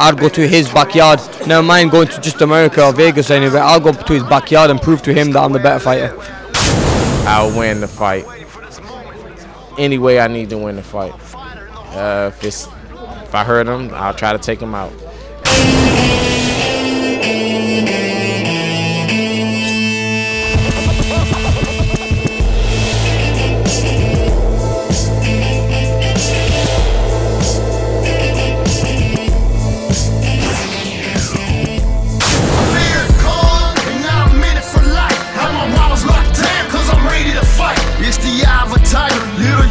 I'd go to his backyard. Never mind going to just America or Vegas or anywhere. I'll go to his backyard and prove to him that I'm the better fighter. I'll win the fight. Any way I need to win the fight. If I hurt him, I'll try to take him out.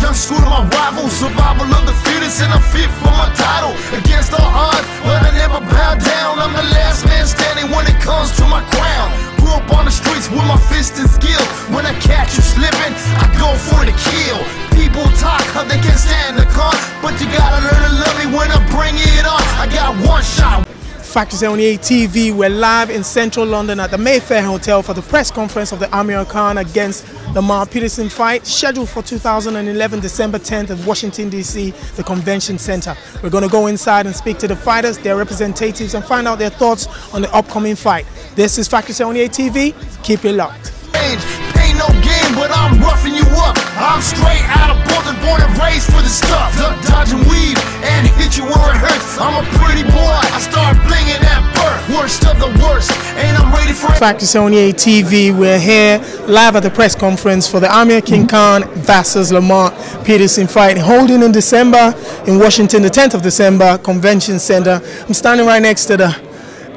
School of my rival, survival of the fittest, and I'm fit for my title. Against all odds, but I never bow down. I'm the last man standing when it comes to my crown. Grew up on the streets with my fist and skill. When I catch you slipping, I go for the kill. People talk how they can't stand the con, but you gotta learn to love me when I bring it on. I got one shot. Factor 78 TV, we're live in central London at the Mayfair Hotel for the press conference of the Amir Khan against Lamont Peterson fight, scheduled for 2011 December 10th at Washington DC, the Convention Center. We're going to go inside and speak to the fighters, their representatives, and find out their thoughts on the upcoming fight. This is Factor 78 TV. Keep it locked. Ain't no game, but I'm roughing you up. I'm straight out of Bolton, born and raised for the stuff. Duck, dodge, and weave, and hit you where it hurts. I'm a pretty boy, I start blinging at birth. Worst of the worst, and I'm ready for it. Factor 78 TV, we're here live at the press conference for the Amir Khan versus Lamont Peterson fight, holding in December in Washington, the 10th of December, Convention Center. I'm standing right next to the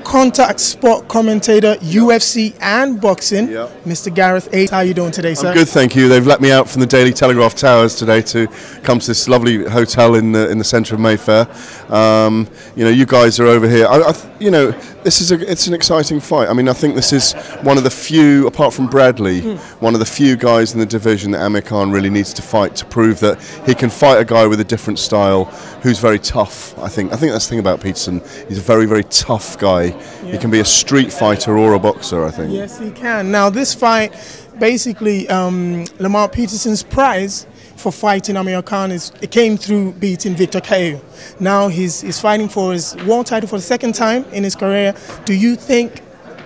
contact sport commentator, UFC and boxing, Mr. Gareth A. How are you doing today, sir? I'm good, thank you. They've let me out from the Daily Telegraph Towers today to come to this lovely hotel in the centre of Mayfair. You know, you guys are over here. You know, it's an exciting fight. I mean, I think this is one of the few, apart from Bradley, one of the few guys in the division that Amir Khan really needs to fight to prove that he can fight a guy with a different style, who's very tough. I think that's the thing about Peterson. He's a very, very tough guy. He can be a street fighter or a boxer, I think. Yes, he can. Now, this fight, basically, Lamont Peterson's prize for fighting Amir Khan it came through beating Victor KO. Now he's fighting for his world title for the second time in his career. Do you think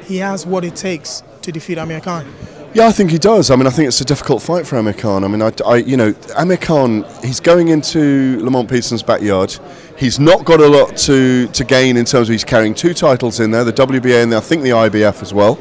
he has what it takes to defeat Amir Khan? Yeah, I think he does. I mean, I think it's a difficult fight for Amir Khan. I mean, you know, Amir Khan, he's going into Lamont Peterson's backyard. He's not got a lot to gain in terms of he's carrying two titles in there, the WBA and I think the IBF as well,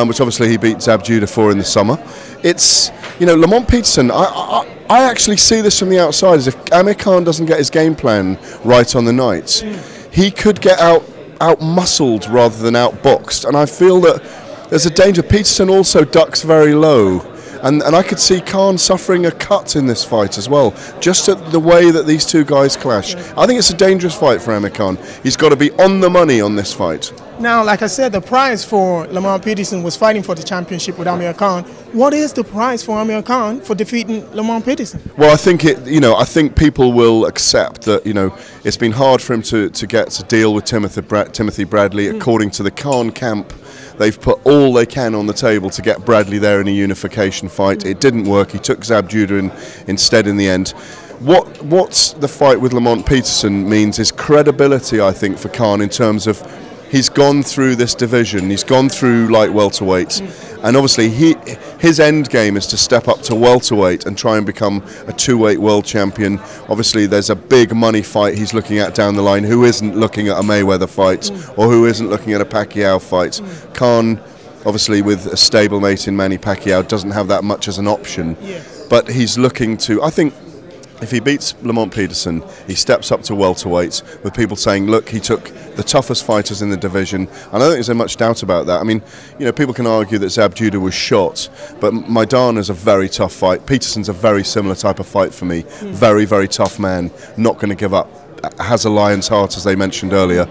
which obviously he beat Zab Judah for in the summer. It's, you know, Lamont Peterson, I actually see this from the outside as if Amir Khan doesn't get his game plan right on the night, he could get out-muscled rather than out-boxed. And I feel that there's a danger. Peterson also ducks very low. And I could see Khan suffering a cut in this fight as well, just at the way that these two guys clash. I think it's a dangerous fight for Amir Khan. He's got to be on the money on this fight. Now, like I said, the prize for Lamont Peterson was fighting for the championship with Amir Khan. What is the prize for Amir Khan for defeating Lamont Peterson? Well, I think I think people will accept that, you know, it's been hard for him to get to deal with Timothy Bradley. According to the Khan camp, they've put all they can on the table to get Bradley there in a unification fight. It didn't work. He took Zab Judah instead in the end. What the fight with Lamont Peterson means is credibility, I think, for Khan in terms of he's gone through this division. He's gone through light welterweight. And obviously his end game is to step up to welterweight and try and become a two-weight world champion. Obviously there's a big money fight he's looking at down the line. Who isn't looking at a Mayweather fight or who isn't looking at a Pacquiao fight? Khan, obviously with a stablemate in Manny Pacquiao, doesn't have that much as an option. But he's looking to, I think, if he beats Lamont Peterson, he steps up to welterweight with people saying, look, he took the toughest fighters in the division. And I don't think there's much doubt about that. I mean, you know, people can argue that Zab Judah was shot, but Maidana's a very tough fight. Peterson's a very similar type of fight for me. Very, very tough man, not going to give up. Has a lion's heart, as they mentioned earlier.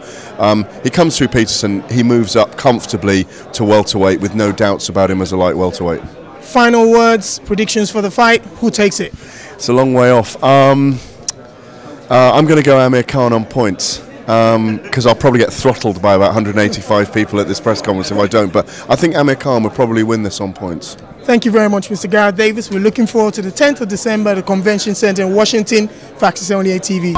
He comes through Peterson, he moves up comfortably to welterweight with no doubts about him as a light welterweight. Final words, predictions for the fight. Who takes it? It's a long way off. I'm going to go Amir Khan on points because I'll probably get throttled by about 185 people at this press conference if I don't. But I think Amir Khan will probably win this on points. Thank you very much, Mr. Gareth Davis. We're looking forward to the 10th of December at the Convention Center in Washington. Factor 78 TV.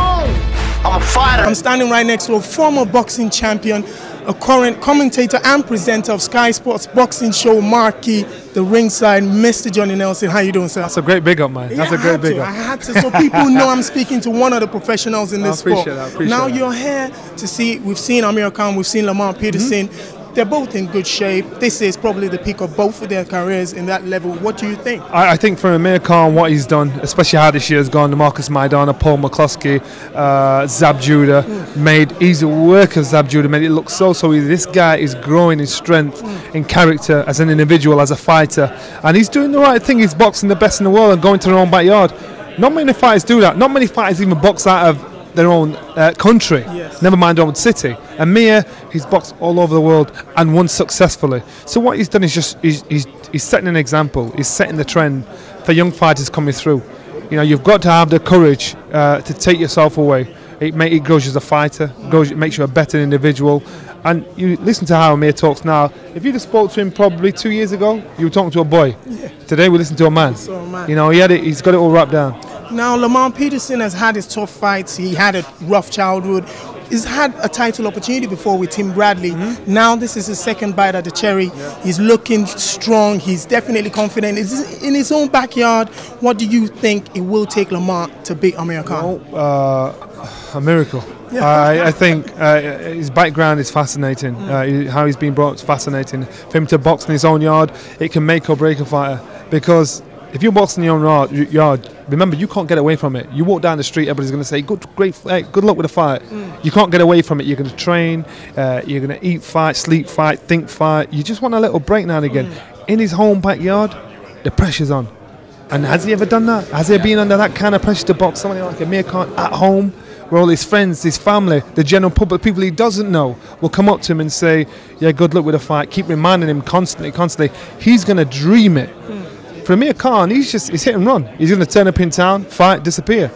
I'm a fighter. I'm standing right next to a former boxing champion, a current commentator and presenter of Sky Sports boxing show Marquee, the ringside, Mr. Johnny Nelson. How you doing, sir? That's a great big up, man. That's a great big up. I had to, so people know I'm speaking to one of the professionals in this sport. I appreciate now that. you're here to see, we've seen Amir Khan, we've seen Lamont Peterson. They're both in good shape. This is probably the peak of both of their careers in that level. What do you think? I think for Amir Khan, what he's done, especially how this year has gone, Marcus Maidana, Paul McCluskey, Zab Judah, he's a worker, Zab Judah, made it look so easy. This guy is growing in strength, in character, as an individual, as a fighter. And he's doing the right thing. He's boxing the best in the world and going to their own backyard. Not many fighters do that. Not many fighters even box out of their own country, never mind their own city. Amir, he's boxed all over the world and won successfully. So what he's done is just he's setting an example. He's setting the trend for young fighters coming through. You know, you've got to have the courage to take yourself away. It grows you as a fighter, it makes you a better individual. And you listen to how Amir talks now. If you'd have spoke to him probably 2 years ago, you were talking to a boy. Today we listen to a man. You know, he's got it all wrapped down. Now, Lamont Peterson has had his tough fights. He had a rough childhood. He's had a title opportunity before with Tim Bradley. Now this is his second bite at the cherry. He's looking strong. He's definitely confident. He's in his own backyard. What do you think it will take Lamont to beat Amir Khan? A miracle. I think his background is fascinating. How he's been brought up is fascinating. For him to box in his own yard, it can make or break a fighter. Because if you're boxing in your own yard, remember, you can't get away from it. You walk down the street, everybody's going to say, good luck with the fight. You can't get away from it. You're going to train, you're going to eat fight, sleep fight, think fight. You just want a little break now and again. In his home backyard, the pressure's on. And has he ever done that? Has he been under that kind of pressure to box somebody like Amir Khan at home, where all his friends, his family, the general public, people he doesn't know, will come up to him and say, yeah, good luck with the fight. Keep reminding him constantly. He's going to dream it. For Amir Khan, he's hit and run. He's going to turn up in town, fight, disappear.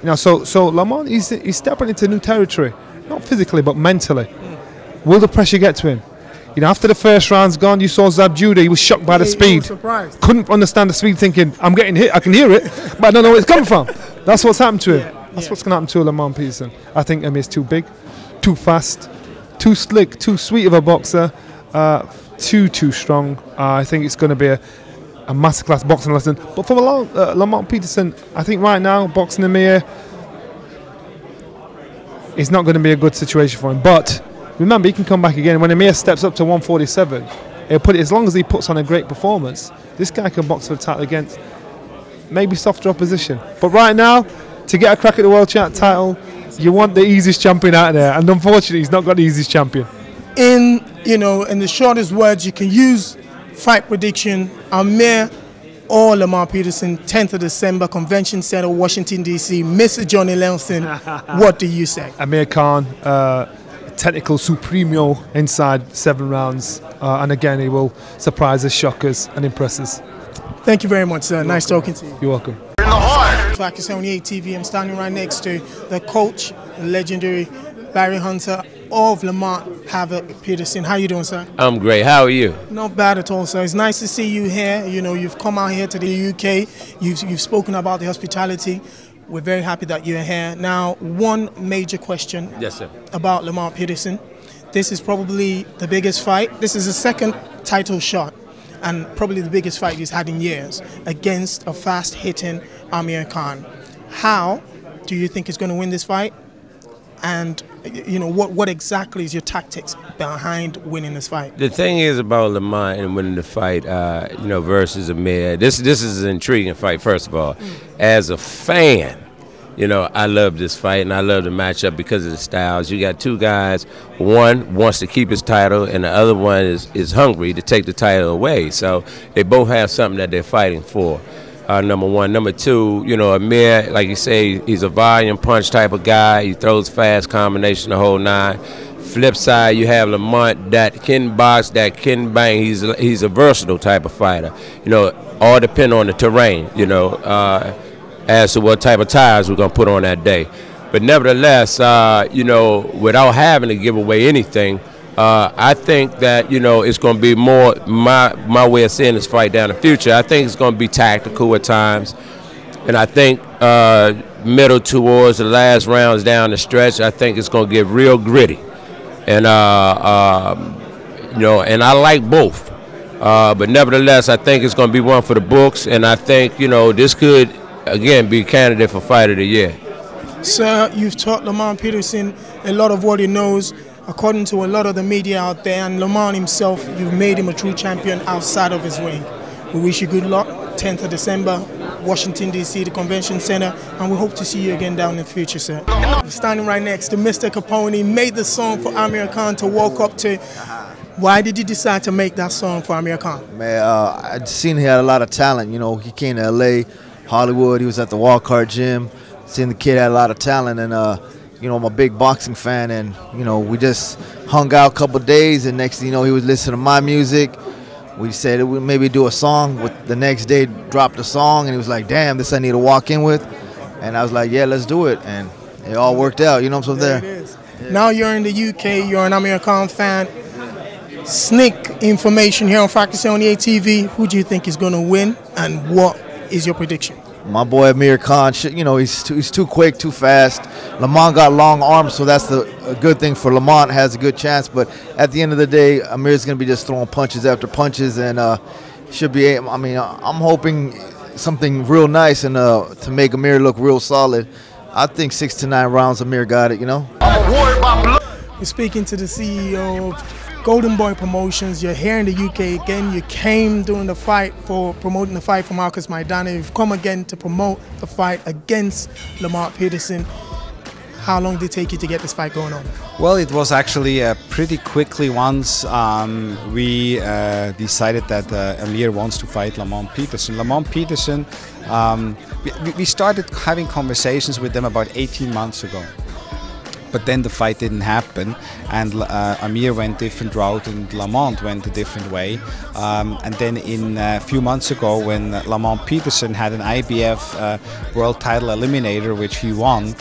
You know, so Lamont, he's stepping into new territory, not physically but mentally. Will the pressure get to him? You know, after the first round's gone, you saw Zab Judah. He was shocked by the speed. He was surprised. Couldn't understand the speed, thinking, I'm getting hit. I can hear it, but I don't know where it's coming from. That's what's happened to him. That's what's going to happen to Lamont Peterson. I think Amir's too big, too fast, too slick, too sweet of a boxer, too strong. I think it's going to be a masterclass boxing lesson. But for Lamont Peterson, I think right now, boxing Amir is not going to be a good situation for him. But remember, he can come back again. When Amir steps up to 147, he'll put it, as long as he puts on a great performance, this guy can box for the title against maybe softer opposition. But right now, to get a crack at the world champ title, you want the easiest champion out there. And unfortunately, he's not got the easiest champion. In the shortest words you can use, fight prediction, Amir or Lamont Peterson, 10th of December, Convention Center, Washington, D.C. Mr. Johnny Nelson, what do you say? Amir Khan, technical supremo inside 7 rounds. And again, he will surprise us, shock us, and impress us. Thank you very much, sir. Nice talking to you. You're welcome. In the heart. Focus 78 TV. I'm standing right next to the coach, the legendary Barry Hunter of Lamont Peterson. How you doing, sir? I'm great. How are you? Not bad at all, sir. It's nice to see you here. You know, you've come out here to the UK. You've spoken about the hospitality. We're very happy that you're here. Now, one major question about Lamont Peterson. This is probably the biggest fight. This is the second title shot and probably the biggest fight he's had in years against a fast-hitting Amir Khan. How do you think he's going to win this fight? And you know, what exactly is your tactics behind winning this fight? The thing is about Lamont and winning the fight, you know, versus Amir. This is an intriguing fight. First of all, as a fan, you know, I love this fight and I love the matchup because of the styles. You got two guys. One wants to keep his title, and the other one is hungry to take the title away. So they both have something that they're fighting for. Number one. Number two, you know, Amir, like you say, he's a volume punch type of guy. He throws fast combination the whole nine. Flip side, you have Lamont that can box, that can bang. He's a versatile type of fighter. You know, all depend on the terrain, you know, as to what type of tires we're going to put on that day. But nevertheless, you know, without having to give away anything, I think that, you know, it's going to be more my way of seeing this fight down the future. I think it's going to be tactical at times, and I think middle towards the last rounds down the stretch, I think it's going to get real gritty. And, you know, and I like both. But nevertheless, I think it's going to be one for the books. And I think, you know, this could, again, be a candidate for Fight of the Year. Sir, you've taught Lamont Peterson a lot of what he knows, according to a lot of the media out there. And Lamont himself, you've made him a true champion outside of his ring. We wish you good luck. 10th of December, Washington, D.C., the Convention Center, and we hope to see you again down in the future, sir. We're standing right next to Mr. Capone. Made the song for Amir Khan to walk up to. Why did you decide to make that song for Amir Khan? Man, I'd seen he had a lot of talent. You know, he came to L.A., Hollywood. He was at the Walk Hard Gym. Seen the kid had a lot of talent, and you know, I'm a big boxing fan, and you know, we just hung out a couple of days, and next thing you know, he was listening to my music. We said we'd maybe do a song. The next day, dropped a song, and he was like, "Damn, this I need to walk in with." And I was like, "Yeah, let's do it." And it all worked out. You know what I'm saying? There it is. Now you're in the UK. You're an Amir Khan fan. Sneak information here on Factor on the ATV. Who do you think is going to win, and what is your prediction? My boy Amir Khan, you know, he's too quick, too fast. Lamont got long arms, so that's a good thing for Lamont. Has a good chance, but at the end of the day, Amir's going to be just throwing punches after punches, and should be. I mean, I'm hoping something real nice and to make Amir look real solid. I think 6 to 9 rounds, Amir got it. You know. You're speaking to the CEO of Golden Boy Promotions. You're here in the UK again. You came during the fight for promoting the fight for Marcus Maidana. You've come again to promote the fight against Lamont Peterson. How long did it take you to get this fight going on? Well, it was actually pretty quickly once we decided that Amir wants to fight Lamont Peterson. Lamont Peterson, we started having conversations with them about 18 months ago. But then the fight didn't happen, and Amir went different route and Lamont went a different way. And then in a few months ago, when Lamont Peterson had an IBF world title eliminator, which he won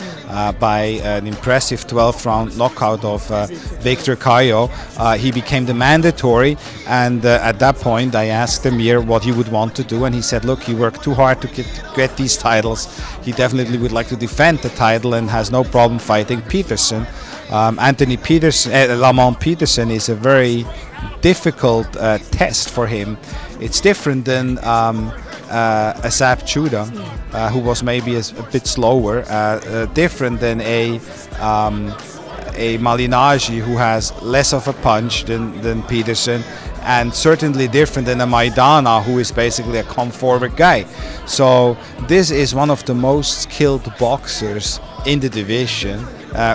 by an impressive 12th round knockout of Victor Cayo, he became the mandatory. And at that point, I asked Amir what he would want to do, and he said, look, he worked too hard to get these titles. He definitely would like to defend the title and has no problem fighting Peterson. Lamont Peterson is a very difficult test for him. It's different than Asap Judah, who was maybe a bit slower, different than a Malinaji, who has less of a punch than Peterson, and certainly different than a Maidana, who is basically a come-forward guy. So this is one of the most skilled boxers in the division,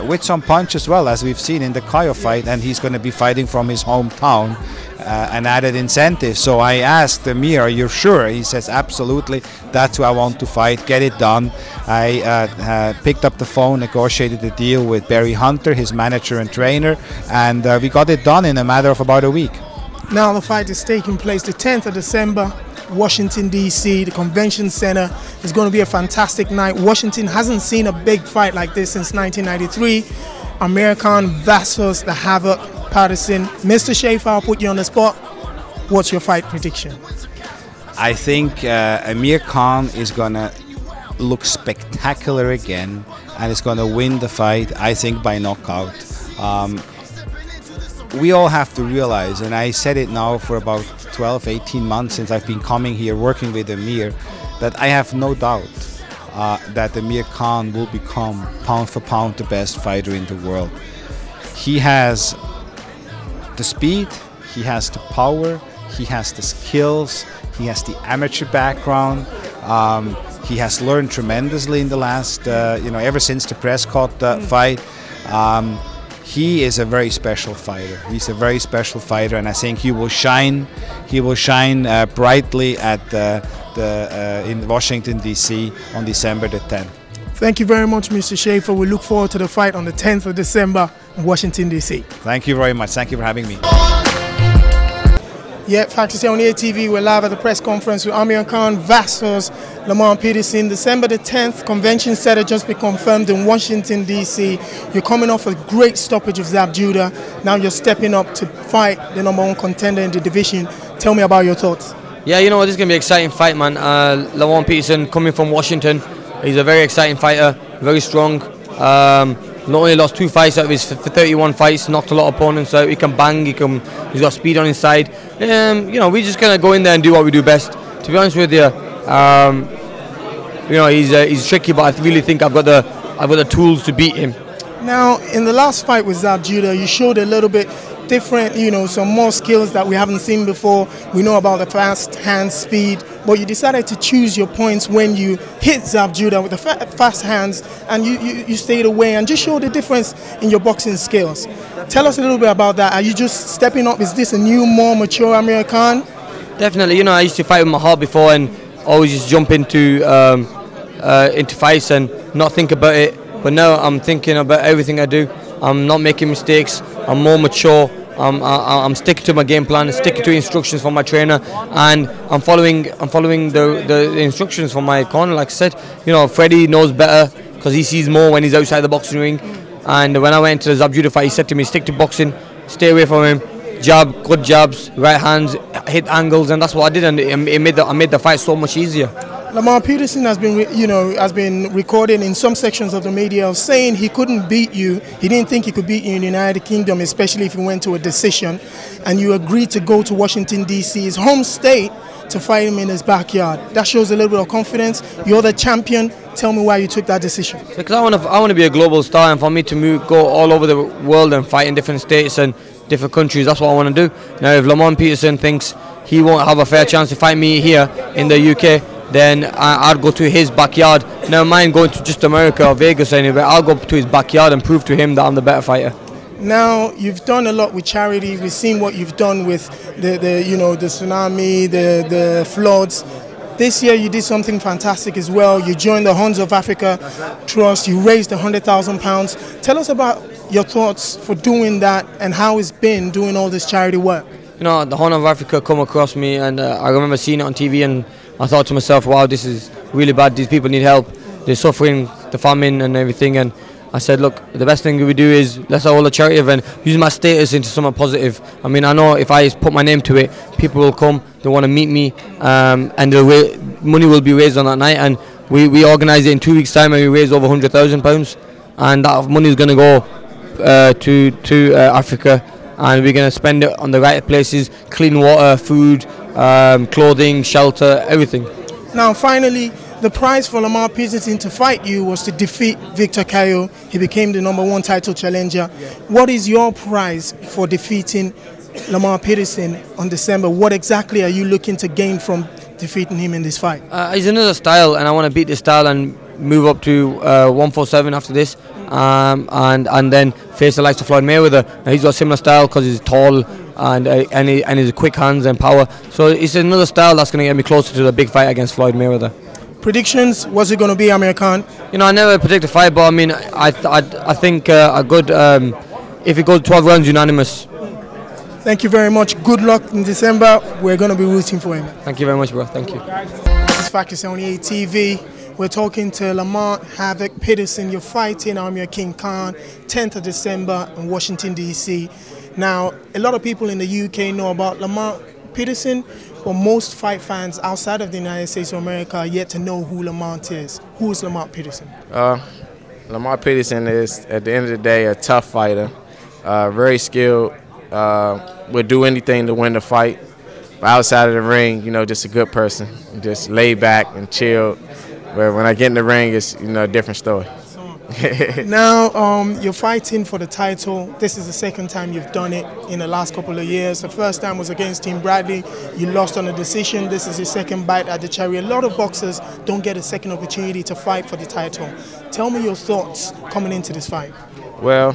with some punch as well, as we've seen in the Cayo fight, and he's going to be fighting from his hometown, an added incentive. So I asked Amir, are you sure? He says, absolutely, that's who I want to fight, get it done. I picked up the phone, negotiated a deal with Barry Hunter, his manager and trainer, and we got it done in a matter of about a week. Now the fight is taking place the 10th of December, Washington, D.C., the Convention Center. It's going to be a fantastic night. Washington hasn't seen a big fight like this since 1993. Amir Khan versus the Havoc Peterson. Mr. Schaefer, I'll put you on the spot. What's your fight prediction? I think Amir Khan is going to look spectacular again, and is going to win the fight, I think, by knockout. We all have to realize, and I said it now for about 12, 18 months since I've been coming here working with Amir, that I have no doubt that Amir Khan will become pound for pound the best fighter in the world. He has the speed, he has the power, he has the skills, he has the amateur background. He has learned tremendously in the last, ever since the Prescott fight. He is a very special fighter. He's a very special fighter, and I think he will shine. He will shine brightly at in Washington, D.C. on December the 10th. Thank you very much, Mr. Schaefer. We look forward to the fight on the 10th of December in Washington, D.C. Thank you very much. Thank you for having me. Yeah, Factor on the ATV, we're live at the press conference with Amir Khan versus Lamont Peterson. December the 10th, Convention Center just been confirmed in Washington, D.C. You're coming off a great stoppage of Zab Judah. Now you're stepping up to fight the #1 contender in the division. Tell me about your thoughts. Yeah, you know what, this is going to be an exciting fight, man. Lamont Peterson coming from Washington. He's a very exciting fighter, very strong. Not only lost 2 fights out of his 31 fights, knocked a lot of opponents out. He can bang. He's got speed on his side. You know, we just kind of go in there and do what we do best. To be honest with you, you know, he's tricky, but I really think I've got the tools to beat him. Now, in the last fight with Zab Judah, you showed a little bit different, you know, some more skills that we haven't seen before. We know about the fast hand speed, but you decided to choose your points when you hit Zab Judah with the fast hands, and you stayed away and just showed the difference in your boxing skills. Tell us a little bit about that. Are you just stepping up? Is this a new, more mature Amir Khan? Definitely. You know, I used to fight with my heart before and always just jump into fights and not think about it. But now I'm thinking about everything I do. I'm not making mistakes. I'm more mature. I'm sticking to my game plan, sticking to instructions from my trainer, and I'm following the instructions from my corner. Like I said, you know, Freddie knows better because he sees more when he's outside the boxing ring. And when I went to the Zab Judah fight, he said to me, stick to boxing, stay away from him, jab, good jabs, right hands, hit angles, and that's what I did, and it made the fight so much easier. Lamont Peterson has been recorded in some sections of the media of saying he couldn't beat you. He didn't think he could beat you in the United Kingdom, especially if he went to a decision. And you agreed to go to Washington, D.C., his home state, to fight him in his backyard. That shows a little bit of confidence. You're the champion. Tell me why you took that decision. Because I want to be a global star, and for me to go all over the world and fight in different states and different countries, that's what I want to do. Now, if Lamont Peterson thinks he won't have a fair chance to fight me here in the UK, then I'd go to his backyard. Never mind going to just America or Vegas or anywhere. I'll go to his backyard and prove to him that I'm the better fighter. Now, you've done a lot with charity. We've seen what you've done with the tsunami, the floods. This year you did something fantastic as well. You joined the Horns of Africa Trust. You raised £100,000. Tell us about your thoughts for doing that and how it's been doing all this charity work. You know, the Horn of Africa come across me, and I remember seeing it on TV, and I thought to myself, wow, this is really bad. These people need help. They're suffering, the famine and everything. And I said, look, the best thing we do is let's hold a charity event, use my status into something positive. I mean, I know if I put my name to it, people will come, they want to meet me, and money will be raised on that night. And we organise it in 2 weeks' time, and we raise over £100,000, and that money is going to go to Africa, and we're going to spend it on the right places: clean water, food, clothing, shelter, everything. Now, finally, the prize for Lamont Peterson to fight you was to defeat Victor Kayo. He became the #1 title challenger. What is your prize for defeating Lamont Peterson on December? What exactly are you looking to gain from defeating him in this fight? It's another style, and I want to beat this style and move up to 147 after this, and then face the likes of Floyd Mayweather. Now, he's got a similar style because he's tall and he's quick hands and power. So it's another style that's going to get me closer to the big fight against Floyd Mayweather. Predictions? What's it going to be, Amir Khan? You know, I never predict a fight, but I mean, I think a good if it goes 12 rounds unanimous. Thank you very much. Good luck in December. We're going to be rooting for him. Thank you very much, bro. Thank you. This is Factor 78 TV. We're talking to Lamont Havoc Peterson. You're fighting Amir Khan, 10th of December in Washington, D.C. Now, a lot of people in the UK know about Lamont Peterson, but most fight fans outside of the United States of America are yet to know who Lamont is. Who is Lamont Peterson? Lamont Peterson is, at the end of the day, a tough fighter, very skilled, would do anything to win the fight. But outside of the ring, you know, just a good person, just laid back and chilled. But when I get in the ring, it's, you know, a different story. Now, you're fighting for the title. This is the second time you've done it in the last couple of years. The first time was against Tim Bradley. You lost on a decision. This is your second bite at the cherry. A lot of boxers don't get a second opportunity to fight for the title. Tell me your thoughts coming into this fight. Well,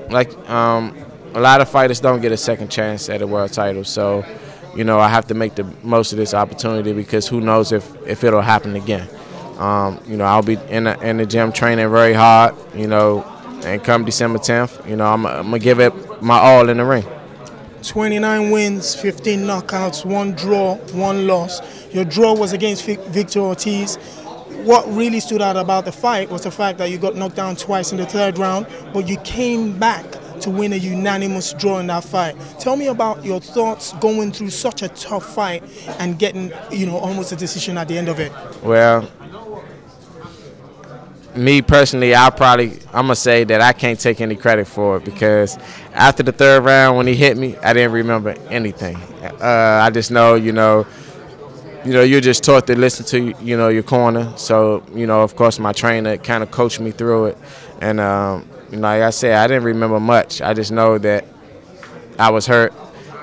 like a lot of fighters don't get a second chance at a world title. So, you know, I have to make the most of this opportunity because who knows if it'll happen again. You know, I'll be in the gym training very hard, you know, and come December 10th, you know, I'm going to give it my all in the ring. 29 wins, 15 knockouts, 1 draw, 1 loss. Your draw was against Victor Ortiz. What really stood out about the fight was the fact that you got knocked down twice in the 3rd round, but you came back to win a unanimous draw in that fight. Tell me about your thoughts going through such a tough fight and getting, you know, almost a decision at the end of it. Well, me personally, I'm gonna say that I can't take any credit for it, because after the third round when he hit me, I didn't remember anything. I just know, you're just taught to listen to, your corner. So, of course, my trainer kind of coached me through it. And, like I said, I didn't remember much. I just know that I was hurt,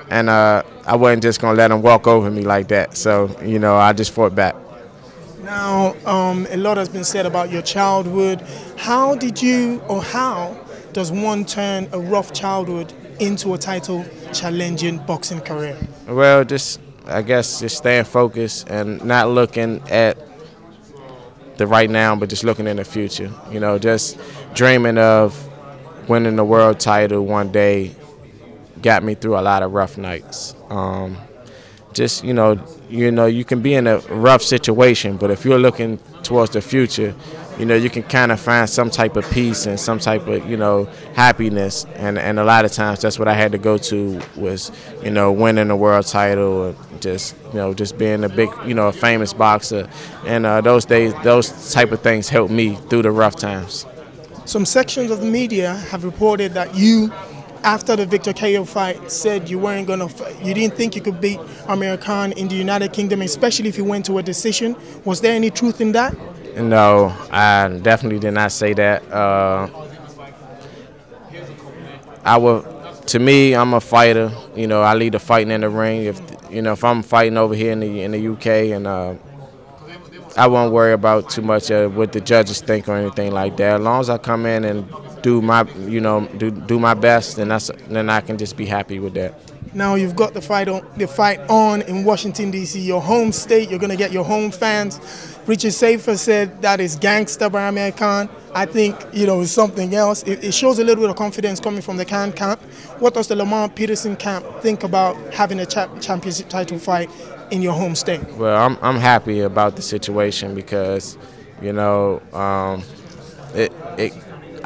and I wasn't just going to let him walk over me like that. So, I just fought back. Now, a lot has been said about your childhood. How does one turn a rough childhood into a title-challenging boxing career? Well, I guess just staying focused and not looking at the right now, but just looking in the future. Just dreaming of winning the world title one day got me through a lot of rough nights. You can be in a rough situation, but if you're looking towards the future, you can kind of find some type of peace and some type of, happiness. And a lot of times that's what I had to go to was, winning the world title, or just being a big, a famous boxer. And those type of things helped me through the rough times. Some sections of the media have reported that you, after the Victor KO fight, said you didn't think you could beat Amir Khan in the United Kingdom, especially if you went to a decision. Was there any truth in that? No, I definitely did not say that. To me, I'm a fighter. I lead the fighting in the ring. If I'm fighting over here in the UK, and I won't worry about too much what the judges think or anything like that. As long as I come in and do my best, then I can just be happy with that. Now you've got the fight on in Washington D.C., your home state. You're going to get your home fans. Richard Safer said that is gangster by Amir Khan. I think it's something else. It shows a little bit of confidence coming from the Khan camp. What does the Lamont Peterson camp think about having a championship title fight in your home state? Well, I'm happy about the situation, because I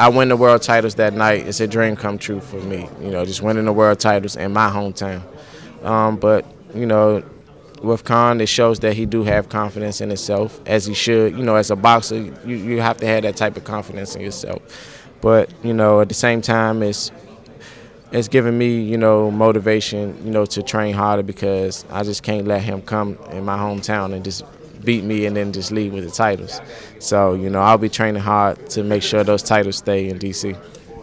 win the world titles that night. It's a dream come true for me, just winning the world titles in my hometown. But, with Khan, it shows that he do have confidence in himself, as he should. As a boxer, you have to have that type of confidence in yourself. But, at the same time, it's giving me, motivation, to train harder, because I just can't let him come in my hometown and just beat me and then just leave with the titles. So, I'll be training hard to make sure those titles stay in D.C.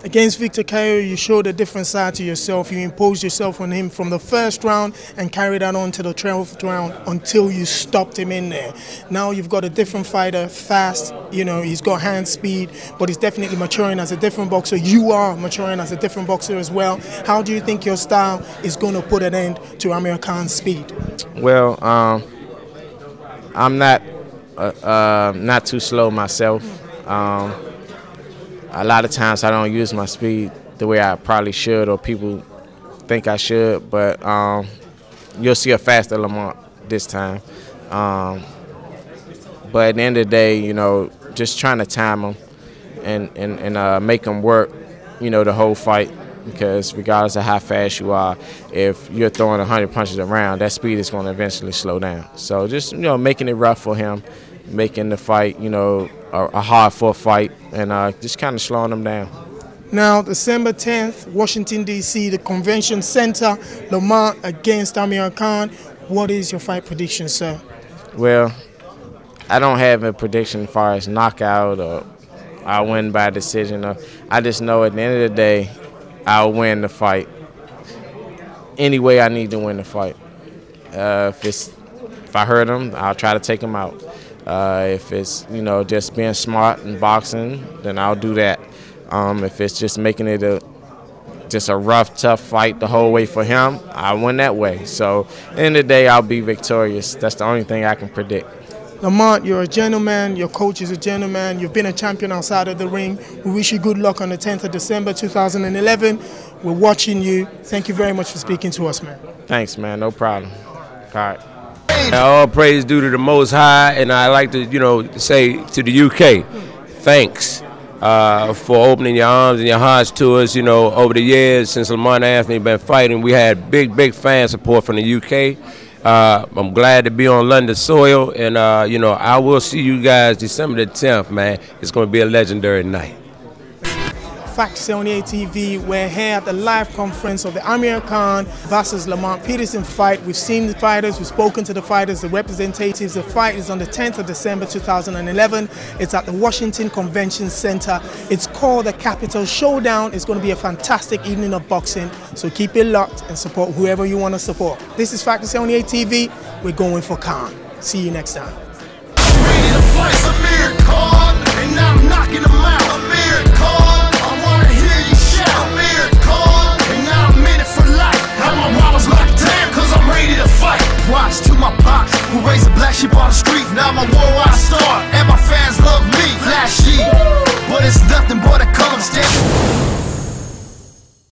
Against Victor KO, you showed a different side to yourself. You imposed yourself on him from the first round and carried that on to the 12th round until you stopped him in there. Now you've got a different fighter, fast, he's got hand speed, but he's definitely maturing as a different boxer. You are maturing as a different boxer as well. How do you think your style is going to put an end to Amir Khan's speed? Well, I'm not too slow myself. A lot of times I don't use my speed the way I probably should, or people think I should, but you'll see a faster Lamont this time. But at the end of the day, just trying to time him and make him work, the whole fight, because regardless of how fast you are, if you're throwing 100 punches around, that speed is going to eventually slow down. So just, making it rough for him, making the fight, a hard-fought fight, and just kind of slowing them down. Now, December 10th, Washington, D.C., the Convention Center, Lamont against Amir Khan. What is your fight prediction, sir? Well, I don't have a prediction as far as knockout or I'll win by decision. I just know at the end of the day, I'll win the fight any way I need to win the fight. If I hurt him, I'll try to take him out. If it's just being smart and boxing, then I'll do that. If it's just making it just a rough, tough fight the whole way for him, I win that way. So at the end of the day, I'll be victorious. That's the only thing I can predict. Lamont, you're a gentleman. Your coach is a gentleman. You've been a champion outside of the ring. We wish you good luck on the 10th of December 2011. We're watching you. Thank you very much for speaking to us, man. Thanks, man. No problem. All right. All praise due to the Most High, and I like to, say to the UK, thanks for opening your arms and your hearts to us. Over the years since Lamont Anthony been fighting, we had big fan support from the UK, I'm glad to be on London soil, and you know, I will see you guys December the 10th, man. It's going to be a legendary night. Fact 78 TV, we're here at the live conference of the Amir Khan versus Lamont Peterson fight. We've seen the fighters, we've spoken to the fighters, the representatives. The fight is on the 10th of December 2011. It's at the Washington Convention Center. It's called the Capital Showdown. It's going to be a fantastic evening of boxing, so keep it locked and support whoever you want to support. This is Fact 78 TV. We're going for Khan. See you next time. Ready to fight Amir Khan, and I'm knocking him out. Amir Khan, I wanna hear you shout. Amir Khan, and now I'm in it for life. Have my walls locked down, cause I'm ready to fight. Props to my pops, who raised a black sheep on the street. Now my worldwide